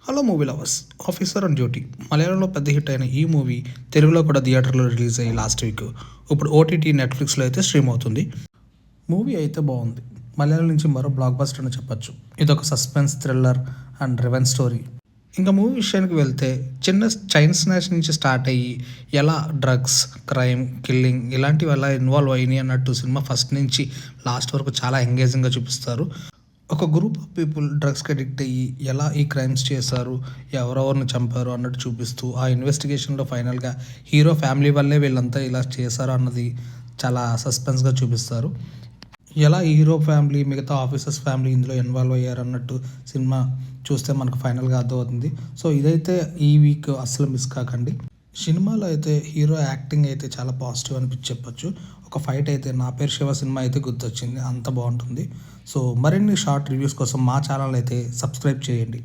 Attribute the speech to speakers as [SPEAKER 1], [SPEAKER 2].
[SPEAKER 1] Hello movie lovers, officer on duty మలయాళంలో పెద్ద hit అయిన ఈ మూవీ తెలుగులో కూడా థియేటర్లో రిలీజ్ అయ్యి లాస్ట్ వీక్ ఇప్పుడు ఓటీటీ నెట్ఫ్లిక్స్లో అయితే స్ట్రీమ్ అవుతుంది. మూవీ అయితే బాగుంది. మలయాళం నుంచి మరో బ్లాక్ బస్టర్ అని చెప్పొచ్చు. ఇదొక suspense thriller and revenge story. ఇంకా మూవీ విషయానికి వెళ్తే చిన్న చైన్ స్నాచ్ నుంచి స్టార్ట్ అయ్యి ఎలా డ్రగ్స్, క్రైమ్, కిల్లింగ్ ఇలాంటివి ఎలా ఇన్వాల్వ్ అయినాయి అన్నట్టు సినిమా ఫస్ట్ నుంచి లాస్ట్ వరకు చాలా ఎంగేజింగ్గా చూపిస్తారు. ఒక గ్రూప్ ఆఫ్ పీపుల్ డ్రగ్స్కి అడిక్ట్ అయ్యి ఎలా ఈ క్రైమ్స్ చేశారు, ఎవరెవరిని చంపారు అన్నట్టు చూపిస్తూ ఆ ఇన్వెస్టిగేషన్లో ఫైనల్గా హీరో ఫ్యామిలీ వల్లే వీళ్ళంతా ఇలా చేశారు అన్నది చాలా సస్పెన్స్గా చూపిస్తారు. ఎలా హీరో ఫ్యామిలీ మిగతా ఆఫీసర్స్ ఫ్యామిలీ ఇందులో ఇన్వాల్వ్ అయ్యారు అన్నట్టు సినిమా చూస్తే మనకు ఫైనల్గా అర్థమవుతుంది. సో ఇదైతే ఈ వీక్ అస్సలు మిస్ కాకండి. సినిమాలో అయితే హీరో యాక్టింగ్ అయితే చాలా పాజిటివ్ అనిపించి చెప్పొచ్చు. ఒక ఫైట్ అయితే నా పేరు శివ సినిమా అయితే గుర్తొచ్చింది, అంత బాగుంటుంది. సో మరిన్ని షార్ట్ రివ్యూస్ కోసం మా ఛానల్ అయితే సబ్స్క్రైబ్ చేయండి.